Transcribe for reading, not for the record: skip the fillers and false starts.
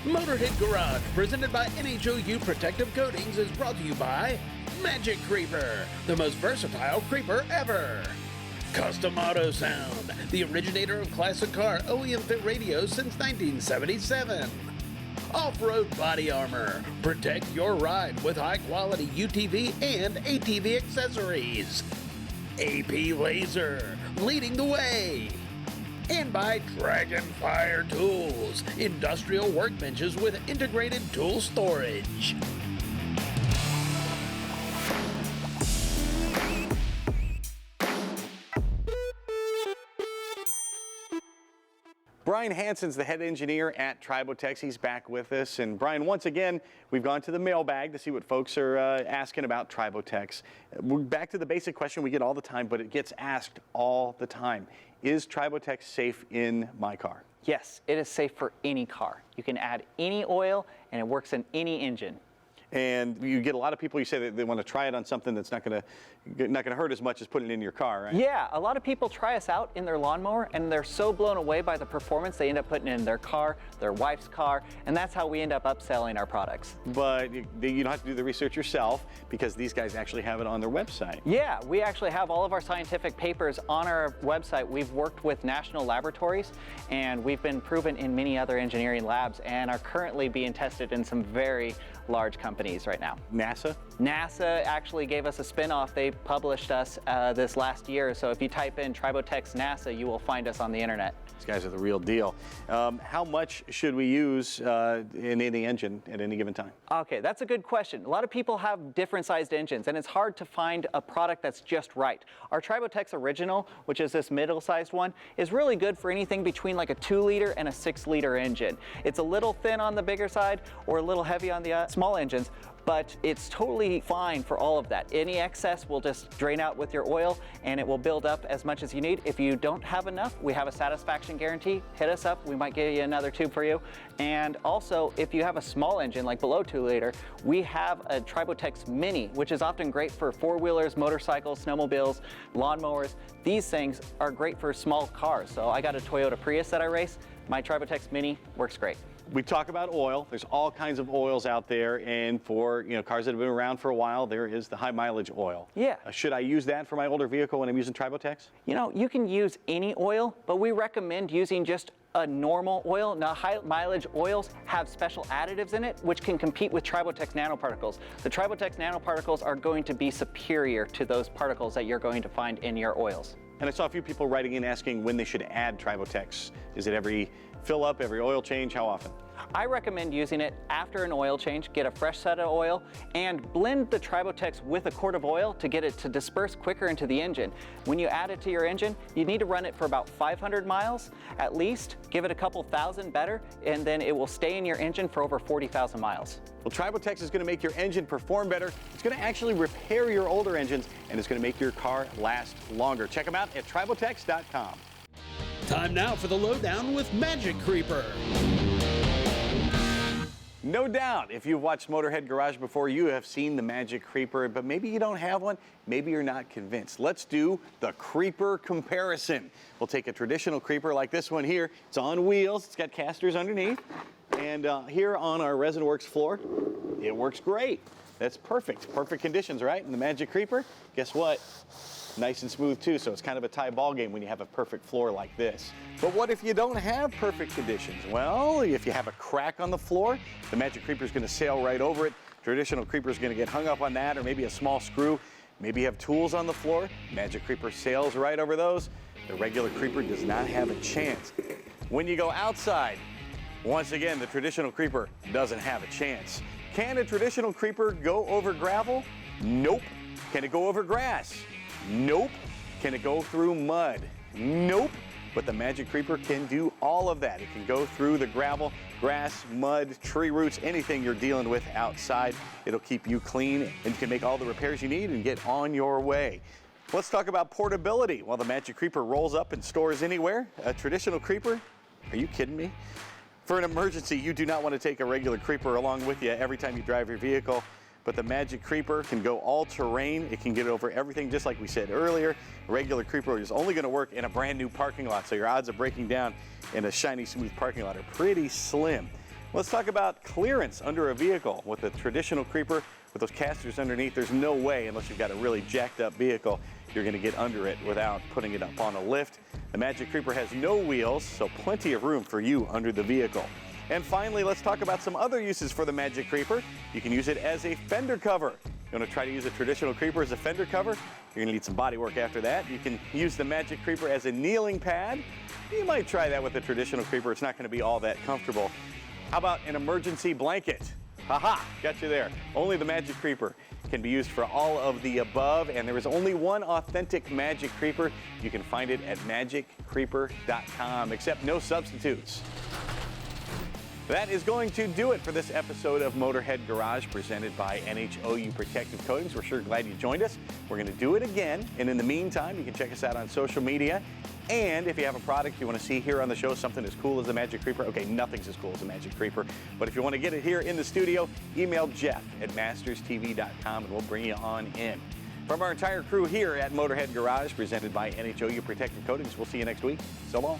Motorhead Garage, presented by NHOU Protective Coatings, is brought to you by Magic Creeper, the most versatile creeper ever. Custom Auto Sound, the originator of classic car OEM fit radios since 1977. Off-road body armor, protect your ride with high-quality UTV and ATV accessories. AP Lazer, leading the way. And by Dragonfire Tools, industrial workbenches with integrated tool storage. Brian Hansen's the head engineer at Tribotex. He's back with us. And Brian, once again, we've gone to the mailbag to see what folks are asking about Tribotex. We're back to the basic question we get all the time, but it gets asked all the time. Is Tribotex safe in my car? Yes, it is safe for any car. You can add any oil and it works in any engine. And you get a lot of people, you say that they want to try it on something that's not going to hurt as much as putting it in your car, right? Yeah, a lot of people try us out in their lawnmower and they're so blown away by the performance they end up putting it in their car, their wife's car, and that's how we end up upselling our products. But you don't have to do the research yourself because these guys actually have it on their website. Yeah, we actually have all of our scientific papers on our website. We've worked with national laboratories and we've been proven in many other engineering labs and are currently being tested in some very large companies right now. NASA? NASA actually gave us a spin-off. They published us this last year. So if you type in Tribotex NASA, you will find us on the internet. These guys are the real deal. How much should we use in any engine at any given time? Okay, that's a good question. A lot of people have different sized engines and it's hard to find a product that's just right. Our Tribotex Original, which is this middle-sized one, is really good for anything between like a 2-liter and a 6-liter engine. It's a little thin on the bigger side or a little heavy on the small engines, but it's totally fine for all of that. Any excess will just drain out with your oil and it will build up as much as you need. If you don't have enough, we have a satisfaction guarantee. Hit us up, we might give you another tube for you. And also, if you have a small engine, like below 2-liter, we have a Tribotex Mini, which is often great for 4-wheelers, motorcycles, snowmobiles, lawnmowers. These things are great for small cars. So I got a Toyota Prius that I race. My Tribotex Mini works great. We talk about oil. There's all kinds of oils out there, and for cars that have been around for a while, there is the high mileage oil. Yeah. Should I use that for my older vehicle when I'm using Tribotex? You can use any oil, but we recommend using just a normal oil. Now, high mileage oils have special additives in it, which can compete with Tribotex nanoparticles. The Tribotex nanoparticles are going to be superior to those particles that you're going to find in your oils. And I saw a few people writing in asking when they should add Tribotex. Is it every fill up, every oil change? How often? I recommend using it after an oil change. Get a fresh set of oil and blend the Tribotex with a quart of oil to get it to disperse quicker into the engine. When you add it to your engine, you need to run it for about 500 miles at least. Give it a couple thousand better, and then it will stay in your engine for over 40,000 miles. Well, Tribotex is going to make your engine perform better. It's going to actually repair your older engines, and it's going to make your car last longer. Check them out at Tribotex.com. Time now for the lowdown with Magic Creeper. No doubt, if you've watched Motorhead Garage before, you have seen the Magic Creeper, but maybe you don't have one, maybe you're not convinced. Let's do the creeper comparison. We'll take a traditional creeper like this one here. It's on wheels, it's got casters underneath, and here on our Resin Works floor, it works great. That's perfect. Perfect conditions, right? And the Magic Creeper, guess what? Nice and smooth too, so it's kind of a tie ball game when you have a perfect floor like this. But what if you don't have perfect conditions? Well, if you have a crack on the floor, the Magic Creeper is going to sail right over it. Traditional Creeper is going to get hung up on that, or maybe a small screw. Maybe you have tools on the floor. Magic Creeper sails right over those. The regular Creeper does not have a chance. When you go outside, once again, the traditional Creeper doesn't have a chance. Can a traditional Creeper go over gravel? Nope. Can it go over grass? Nope. Can it go through mud? Nope. But the Magic Creeper can do all of that. It can go through the gravel, grass, mud, tree roots, anything you're dealing with outside. It'll keep you clean, and you can make all the repairs you need and get on your way. Let's talk about portability. While the Magic Creeper rolls up and stores anywhere, a traditional Creeper, are you kidding me? For an emergency, you do not want to take a regular Creeper along with you every time you drive your vehicle. But the Magic Creeper can go all terrain. It can get over everything, just like we said earlier. A regular Creeper is only going to work in a brand new parking lot, so your odds of breaking down in a shiny, smooth parking lot are pretty slim. Let's talk about clearance under a vehicle. With a traditional creeper, with those casters underneath, there's no way, unless you've got a really jacked up vehicle, you're going to get under it without putting it up on a lift. The Magic Creeper has no wheels, so plenty of room for you under the vehicle. And finally, let's talk about some other uses for the Magic Creeper. You can use it as a fender cover. You want to try to use a traditional creeper as a fender cover? You're going to need some body work after that. You can use the Magic Creeper as a kneeling pad. You might try that with a traditional creeper. It's not going to be all that comfortable. How about an emergency blanket? Haha, got you there. Only the Magic Creeper can be used for all of the above, and there is only one authentic Magic Creeper. You can find it at magiccreeper.com, except no substitutes. That is going to do it for this episode of Motorhead Garage presented by NHOU Protective Coatings. We're sure glad you joined us. We're going to do it again, and in the meantime, you can check us out on social media. And if you have a product you want to see here on the show, something as cool as the Magic Creeper, okay, nothing's as cool as the Magic Creeper, but if you want to get it here in the studio, email Jeff at masterstv.com and we'll bring you on in. From our entire crew here at Motorhead Garage presented by NHOU Protective Coatings, we'll see you next week. So long.